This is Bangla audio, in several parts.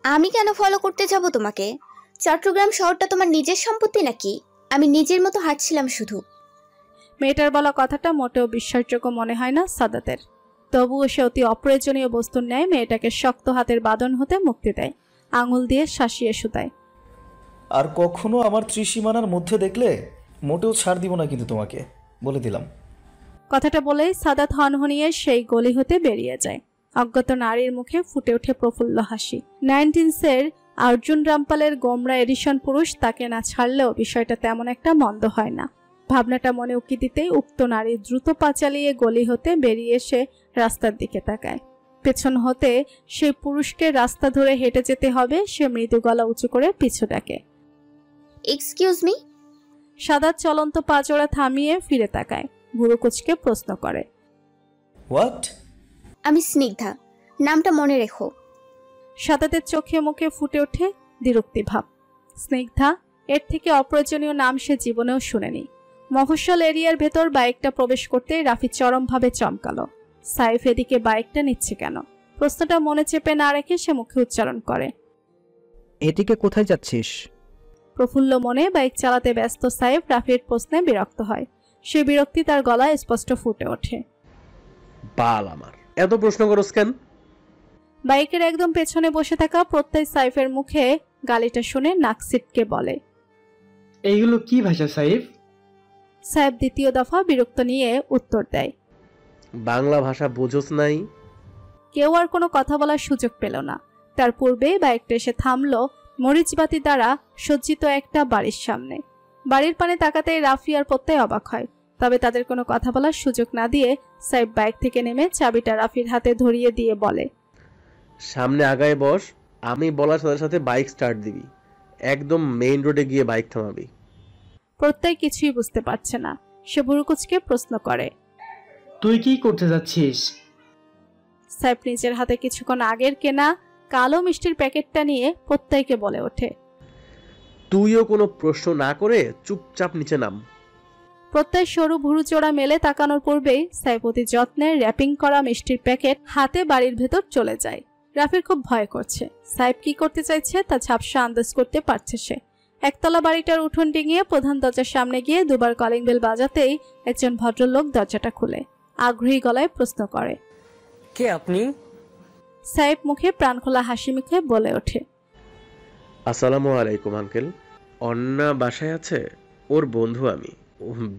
আমি কেন ফলো করতে যাব তোমাকে? চট্টগ্রাম শহরটা তোমার নিজের সম্পত্তি নাকি? আমি নিজের মতো হাঁটছিলাম শুধু। মেয়েটার বলা কথাটা মোটেও বিশ্বাসযোগ্য মনে হয় না সাদাতের। তবুও সে অতি অপ্রয়োজনীয় বস্তুর ন্যায় মেয়েটাকে শক্ত হাতের বাঁধন হতে মুক্তি দেয়, আঙুল দিয়ে শাসিয়ে শুধায়। আর কখনো আমার ত্রিসীমানার মধ্যে দেখলে মোটেও ছাড় দিব না কিন্তু তোমাকে, বলে দিলাম। কথাটা বলেই সাদাত হনহনিয়ে সেই গলি হতে বেরিয়ে যায়। অজ্ঞাত নারীর মুখে ফুটে ওঠে প্রফুল্ল হাসি। 1990s অর্জুন রামপালের গোমরা এডিশন পুরুষ তাকে না ছাড়লেও বিষয়টা তেমন একটা মন্দ হয় না। ভাবনাটা মনে উকি দিতেই উক্ত নারী দ্রুত পা চালিয়ে গলি হতে বেরিয়ে এসে রাস্তার দিকে তাকায়। পেছন হতে সেই পুরুষকে রাস্তা ধরে হেঁটে যেতে হবে। সে মৃদু গলা উঁচু করে পিছু ডাকে। Excuse me. সাদাত চলন্ত পাজোড়া থামিয়ে ফিরে তাকায়, বুড়ো কুচকে প্রশ্ন করে, হোয়াট? আমি স্নিগ্ধা, নামটা মনে রেখো। সাদাতের চোখে মুখে ফুটে ওঠে বিরক্তি ভাব। স্নিগ্ধা, এর থেকে অপ্রয়োজনীয় নাম সে জীবনেও শুনেনি। মফস্বল এরিয়ার ভেতর বাইকটা প্রবেশ করতে রাফি চরমভাবে চমকালো। সাইফ এদিকে বাইকটা নিচ্ছে কেন? প্রশ্নটা মনে চেপে না রেখে সে মুখে উচ্চারণ করে, এদিকে কোথায় যাচ্ছিস? প্রফুল্ল মনে বাইক চালাতে ব্যস্ত সাইফ রাফির প্রশ্নে বিরক্ত হয়। সে বিরক্তি তার গলায় স্পষ্ট ফুটে ওঠে। বাল আমার, এত প্রশ্ন করছ কেন? বাইকের একদম পেছনে বসে থাকা প্রত্যয় সাইফের মুখে গালিটা শুনে নাক সিটকে বলে, এইগুলো কি ভাষা সাইফ? সাইফ দ্বিতীয় দফা বিরক্ত নিয়ে উত্তর দেয়, বাংলা ভাষা বুঝোস নাই? কেউ আর কোনো কথা বলার সুযোগ পেল না। তার পূর্বে বাইকটা এসে থামলো মরিচবাতি দ্বারা সজ্জিত একটা বাড়ির সামনে। বাড়ির পানে তাকাতেই রাফি আর প্রত্যয় অবাক হয়। তবে তাদের কোনো কথা বলার সুযোগ না দিয়ে সাইফ বাইক থেকে নেমে চাবিটা রাফির হাতে ধরিয়ে দিয়ে বলে, সামনে আগায় বস, আমি বলার সাথে সাথে বাইক স্টার্ট দিবি। একদম মেইন রোডে গিয়ে বাইক থামাবি। প্রত্যয় কিছুই বুঝতে পারছে না। সে বুড়ুকুচকে প্রশ্ন করে, তুই কি করতে যাচ্ছিস? সাইফ নিজের হাতে কিছুক্ষণ আগের কেনা কালো মিষ্টির প্যাকেটটা নিয়ে প্রত্যয়কে বলে ওঠে, তুইও কোনো প্রশ্ন না করে চুপচাপ নিচে নাম। প্রত্যয় সরু ভুরু চোড়া মেলে তাকানোর পূর্বেই সাইফ অতি যত্নে র্যাপিং করা মিষ্টির প্যাকেট হাতে বাড়ির ভেতর চলে যায়। রাফির খুব ভয় করছে। সাইফ কি করতে চাইছে তা ঝাপসা আন্দাজ করতে পারছে সে। একতলা বাড়িটার উঠোন ডিঙিয়ে প্রধান দরজার সামনে গিয়ে দুবার কলিং বেল বাজাতেই একজন ভদ্রলোক দরজাটা খুলে আগ্রহী গলায় প্রশ্ন করে, কে আপনি? সাইফ মুখে প্রাণখোলা হাসি মুখে বলে ওঠে, আসসালামু আলাইকুম আঙ্কেল। অন্না বাসায় আছে? ওর বন্ধু আমি।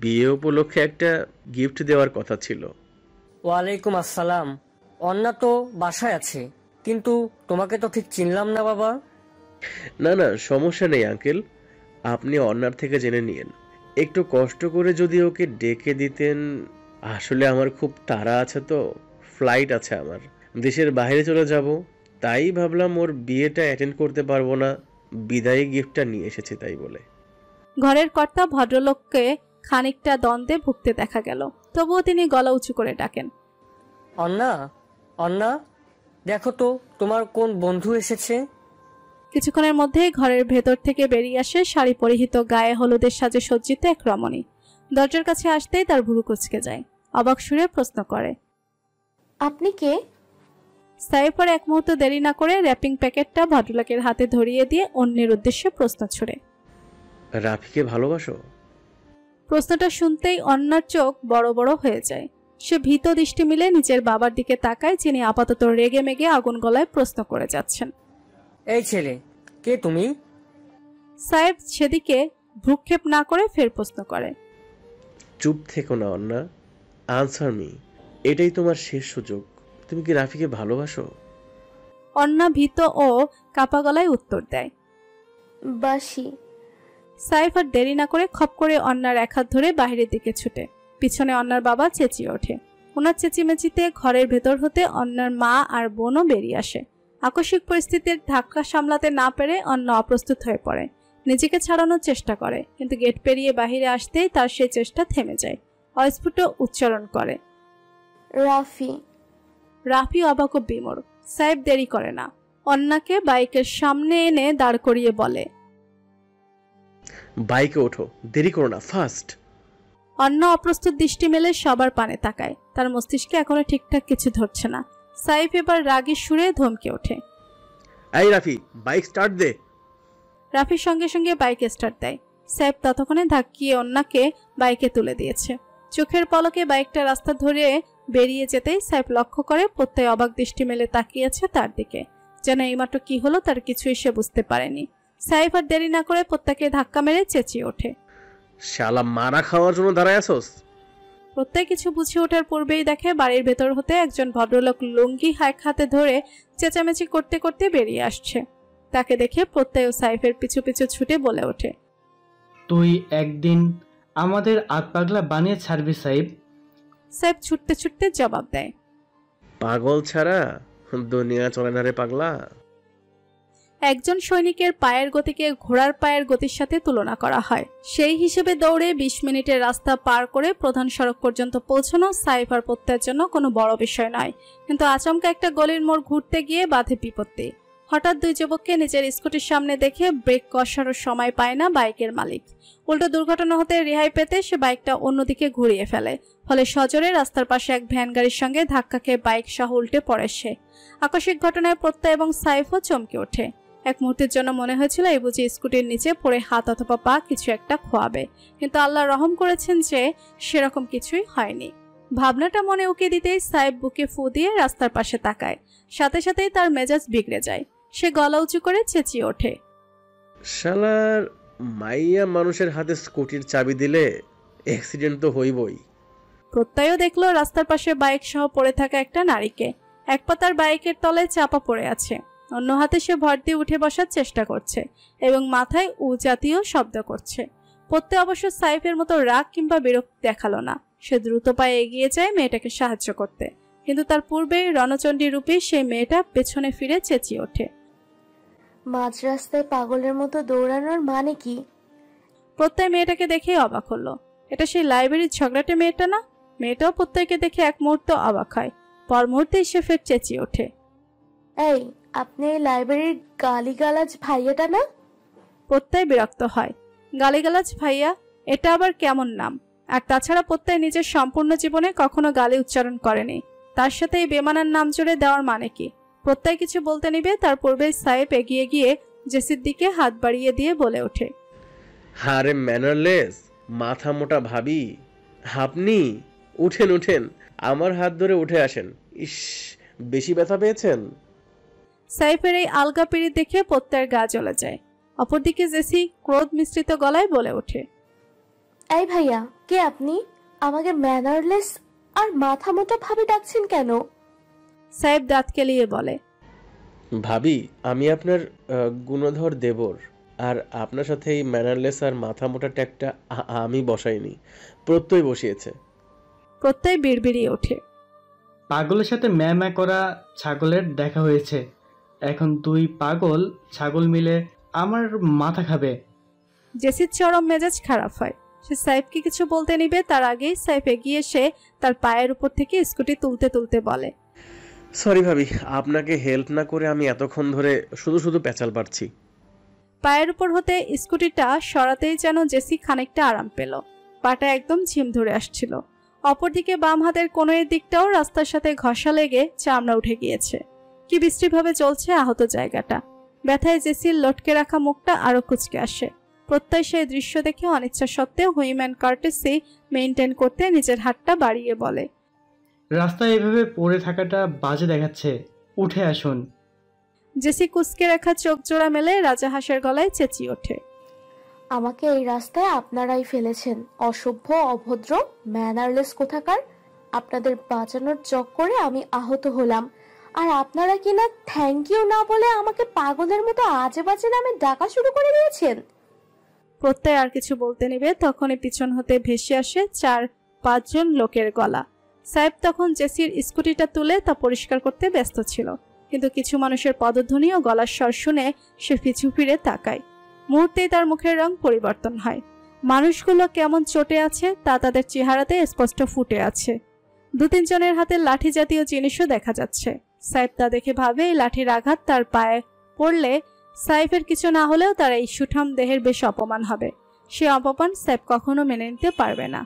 বিয়ে উপলক্ষে একটা গিফট দেওয়ার কথা ছিল। ওয়ালাইকুম আসসালাম। অন্না তো বাসায় আছে, কিন্তু তোমাকে তো ঠিক চিনলাম না বাবা। না না, সমস্যা নেই আঙ্কেল, আপনি অন্নার থেকে জেনে নিয়েন। একটু কষ্ট করে যদি ওকে ডেকে দিতেন। আসলে আমার খুব তাড়া আছে, তো ফ্লাইট আছে আমার, দেশের বাইরে চলে যাব। তাই ভাবলাম ওর বিয়েটা অ্যাটেন্ড করতে পারবো না, বিদায়ী গিফটটা নিয়ে এসেছি তাই বলে। ঘরের কর্তা ভদ্রলোককে খানিকটা দ্বন্দ্বে ভুগতে দেখা গেল। তবুও তিনি গলা উঁচু করে ডাকেন, অন্না, অন্না, দেখো তো তোমার কোন বন্ধু এসেছে। কিছুক্ষণের মধ্যেই ঘরের ভেতর থেকে বেরিয়ে আসে শাড়ি পরিহিত, গায়ে হলুদের সাজে সজ্জিত এক রমণী। দরজার কাছে আসতেই তার ভুরু কুঁচকে যায়। অবাক সুরে প্রশ্ন করে, আপনি কে? সাইফার এক মুহূর্ত দেরি না করে র্যাপিং প্যাকেটটা ভদ্রলোকের হাতে ধরিয়ে দিয়ে অন্যের উদ্দেশ্যে প্রশ্ন ছুড়ে, রাফিকে ভালোবাসো? প্রশ্নটা শুনতেই অন্যার চোখ বড় বড় হয়ে যায়। সে ভীত দৃষ্টি মিলে নিজের বাবার দিকে তাকায়, যিনি আপাতত রেগে মেগে আগুন গলায় প্রশ্ন করে যাচ্ছেন, এই ছেলে, কে তুমি? সাইফ সেদিকে ভ্রুক্ষেপ না করে ফের প্রশ্ন করে, চুপ থেকো না অন্না, আনসার মি। এটাই তোমার শেষ সুযোগ। তুমি কি রাফিকে ভালোবাসো? অন্না ভীত ও কাপা গলায় উত্তর দেয়, বাসি। সাইফ আর দেরি না করে খপ করে অন্যার এক হাত ধরে বাইরের দিকে ছুটে। পিছনে অন্যার বাবা চেঁচিয়ে ওঠে। ওনার চেঁচিমেচিতে ঘরের ভেতর হতে অন্যার মা আর বোনও বেরিয়ে আসে। আকস্মিক পরিস্থিতির ধাক্কা সামলাতে না পেরে অন্না অপ্রস্তুত হয়ে পড়ে। নিজেকে ছাড়ানোর চেষ্টা করে, কিন্তু গেট পেরিয়ে বাহিরে আসতেই তার সেই চেষ্টা থেমে যায়। অস্ফুট উচ্চারণ করে, রাফি। রাফি অবাক ও বিমর। সাইফ দেরি করে না, অন্নাকে বাইকের সামনে এনে দাঁড় করিয়ে বলে, বাইকে ওঠো, দেরি করো না, ফাস্ট। অন্য অপ্রস্তুত দৃষ্টি মেলে সবার পানে তাকায়। তার মস্তিষ্কে এখনো ঠিকঠাক কিছু ধরছে না। সাইফ এবার রাগী সুরে ধমকে ওঠে, এই রাফি, বাইক স্টার্ট দে। রাফির সঙ্গে সঙ্গে বাইক স্টার্ট দেয়। সাইফ ততক্ষণে ধাক্কিয়ে অন্যকে বাইকে তুলে দিয়েছে। চোখের পলকে বাইকটা রাস্তা ধরে বেরিয়ে যেতেই সাইফ লক্ষ্য করে প্রত্যয় অবাক দৃষ্টি মেলে তাকিয়েছে তার দিকে, যেন এইমাত্র কি হলো তার কিছুই সে বুঝতে পারেনি। সাইফ আর দেরি না করে প্রত্যয়কে ধাক্কা মেরে চেঁচিয়ে ওঠে, শালা মারা খাওয়ার জন্য দাঁড়ায় আছোস? প্রত্যয় কিছু বুঝে ওঠার পূর্বেই দেখে বাড়ির ভেতর হতে একজন ভদ্রলোক লুঙ্গি এক হাতে ধরে চেঁচামেচি করতে করতে বেরিয়ে আসছে। তাকে দেখে প্রত্যয় ও সাইফের পিছু পিছু ছুটে বলে ওঠে, তুই একদিন আমাদের আত পাগলা বানিয়ে ছাড়বি সাইফ। সাইফ ছুটতে ছুটতে জবাব দেয়, পাগল ছাড়া দুনিয়া চলে না রে পাগলা। একজন সৈনিকের পায়ের গতিকে ঘোড়ার পায়ের গতির সাথে তুলনা করা হয়। সেই হিসেবে দৌড়ে 20 মিনিটের রাস্তা পার করে প্রধান সড়ক পর্যন্ত পৌঁছানো সাইফ আর প্রত্যয়ের জন্য কোনো বড় বিষয় নয়। কিন্তু আচমকা একটা গলির মোড় ঘুরতে গিয়ে বাধে বিপত্তি। হঠাৎ দুই যুবককে নিজের স্কুটির সামনে দেখে ব্রেক কষারও সময় পায় না বাইকের মালিক। উল্টো দুর্ঘটনা হতে রেহাই পেতে সে বাইকটা অন্যদিকে ঘুরিয়ে ফেলে। ফলে সজোরে রাস্তার পাশে এক ভ্যান গাড়ির সঙ্গে ধাক্কা খেয়ে বাইক সহ উল্টে পড়ে সে। আকস্মিক ঘটনায় প্রত্যয় এবং সাইফও চমকে ওঠে। এক মুহূর্তের জন্য মনে হয়েছিল এই বুঝি স্কুটির নিচে পড়ে হাত অথবা পা কিছু একটা খোয়াবে, কিন্তু আল্লাহ রহম করেছেন যে সেরকম কিছুই হয়নি। ভাবনাটা মনে উকি দিতেই সাইফ বুকে ফু দিয়ে রাস্তার পাশে তাকায়। সাথে সাথেই তার মেজাজ বিগড়ে যায়। সে গলা উঁচু করে চেঁচিয়ে ওঠে, শালার মাইয়া মানুষের হাতে স্কুটির চাবি দিলে অ্যাক্সিডেন্ট তো হইবই। প্রত্যয়ও দেখলো রাস্তার পাশে বাইক সহ পড়ে থাকা একটা নারীকে। এক পা তার বাইকের তলায় চাপা পড়ে আছে, অন্য হাতে সে ভর দিয়ে উঠে বসার চেষ্টা করছে এবং মাথায় উ জাতীয় শব্দ করছে। প্রত্যয় অবশ্য সাইফের মতো রাগ কিংবা বিরক্তি দেখালো না। সে দ্রুত পায়ে এগিয়ে যায় মেয়েটাকে সাহায্য করতে, কিন্তু তার পূর্বেই রণচণ্ডী রূপী সেই মেয়েটা পেছনে ফিরে চেঁচিয়ে ওঠে, মাঝ রাস্তায় পাগলের মতো দৌড়ানোর মানে কি? প্রত্যয় মেয়েটাকে দেখেই অবাক হলো। এটা সেই লাইব্রেরির ঝগড়াটে মেয়েটা না? মেয়েটাও প্রত্যয়কে দেখে এক মুহূর্ত অবাক হয়, পর মুহূর্তেই সে ফের চেঁচিয়ে ওঠে, এই আপনি এই লাইব্রেরির গালিগালাজ ভাইয়াটা না? প্রত্যয় বিরক্ত হয়, গালিগালাজ ভাইয়া? এটা আবার কেমন নাম? আর তাছাড়া প্রত্যয় নিজের সম্পূর্ণ জীবনে কখনো গালি উচ্চারণ করেনি, তার সাথে এই বেমানার নাম জুড়ে দেওয়ার মানে কি? প্রত্যয় কিছু বলতে নিবে তার পূর্বে সাইফ এগিয়ে গিয়ে জেসির দিকে হাত বাড়িয়ে দিয়ে বলে ওঠে, আরে ম্যানারলেস মাথা মোটা ভাবি, আপনি উঠেন উঠেন, আমার হাত ধরে উঠে আসেন। ইস, বেশি ব্যথা পেয়েছেন? সাইফের এই আলগা পিড়ি দেখে প্রত্যয়ের গা জ্বলে যায়। অপরদিকে জেসি ক্রোধ মিশ্রিত গলায় বলে ওঠে, এই ভাইয়া, কে আপনি? আমাকে ম্যানারলেস আর মাথা মোটা ভাবে ডাকছেন কেন? সাইফ দাঁত কেলিয়ে বলে, ভাবি আমি আপনার গুণধর দেবর, আর আপনার সাথে এই ম্যানারলেস আর মাথা মোটা ট্যাগটা আমি বসাইনি, প্রত্যয় বসিয়েছে। প্রত্যয় বিড়বিড়িয়ে ওঠে, পাগলের সাথে ম্যা করা ছাগলের দেখা হয়েছে। এখন দুই পাগল ছাগল মিলে আমার মাথা খাবে। জেসির চরম মেজাজ খারাপ হয়। সে সাইফকে কিছু বলতে নিবে তার আগেই সাইফ এগিয়ে এসে তার পায়ের উপর থেকে স্কুটি তুলতে তুলতে বলে, সরি ভাবি, আপনাকে হেল্প না করে আমি এতক্ষণ ধরে শুধু শুধু পেঁচাল পারছি। পায়ের উপর হতে স্কুটিটা সরাতেই যেন জেসি খানিকটা আরাম পেল। পাটা একদম ঝিম ধরে আসছিল। অপরদিকে বাম হাতের কোণের দিকটাও রাস্তার সাথে ঘষা লেগে চামড়া উঠে গিয়েছে। কি বিশ্রীভাবে চলছে আহত জায়গাটা। ব্যথায় জেসির লটকে রাখা মুখটা আরো কুচকে আসে। প্রত্যয় সেই দৃশ্য দেখে অনিচ্ছা সত্ত্বেও হুইম্যান কার্টেসি মেইনটেইন করতে নিজের হাতটা বাড়িয়ে বলে, রাস্তায় এভাবে পড়ে থাকাটা বাজে দেখাচ্ছে, উঠে আসুন। জেসি কুচকে রাখা চোখ জোড়া মেলে রাজাহাঁসের গলায় চেঁচিয়ে ওঠে, আমাকে এই রাস্তায় আপনারাই ফেলেছেন, অসভ্য অভদ্র ম্যানারলেস কোথাকার। আপনাদের বাঁচানোর চক্করে আমি আহত হলাম, আর আপনারা কিনা থ্যাংক ইউ না বলে আমাকে পাগলের মতো আজে বাজে নামে ডাকা শুরু করে দিয়েছেন। প্রত্যয় আর কিছু বলতে নিবে তখনই পিছন হতে ভেসে আসে 4-5 জন লোকের গলা। সাইফ তখন জেসির স্কুটিটা তুলে তা পরিষ্কার করতে ব্যস্ত ছিল, কিন্তু কিছু মানুষের পদধ্বনি ও গলার স্বর শুনে সে পিছু ফিরে তাকায়। মুহূর্তেই তার মুখের রং পরিবর্তন হয়। মানুষগুলো কেমন চটে আছে তা তাদের চেহারাতে স্পষ্ট ফুটে আছে। 2-3 জনের হাতে লাঠি জাতীয় জিনিসও দেখা যাচ্ছে। সাইফ তা দেখে ভাবে এই লাঠির আঘাত তার পায়ে পড়লে সাইফের কিছু না হলেও তার এই সুঠাম দেহের বেশ অপমান হবে। সে অপমান সাইফ কখনো মেনে নিতে পারবে না।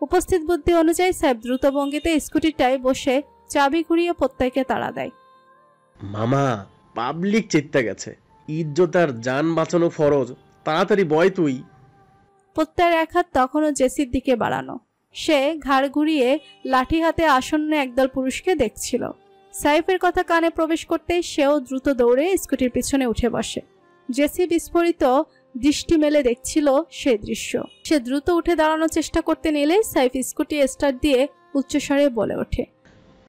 উপস্থিত বুদ্ধি অনুযায়ী সাইফ দ্রুত ভঙ্গিতে স্কুটিটায় বসে চাবি ঘুরিয়ে প্রত্যয়কে তাড়া দেয়। মামা পাবলিক চেত্যা গেছে। ইজ্জত আর জান বাঁচানো ফরজ, তাড়াতাড়ি বয় তুই। প্রত্যয়ের এক হাত তখনও জেসির দিকে বাড়ানো। সে ঘাড় ঘুরিয়ে লাঠি হাতে আসন্ন একদল পুরুষকে দেখছিল। সাইফের কথা কানে প্রবেশ করতেই সেও দ্রুত দৌড়ে স্কুটির পিছনে উঠে বসে। জেসি বিস্ফোরিত দৃষ্টি মেলে দেখছিল সেই দৃশ্য। সে দ্রুত উঠে দাঁড়ানোর চেষ্টা করতে নিলে সাইফ স্কুটি স্টার্ট দিয়ে উচ্চস্বরে বলে ওঠে,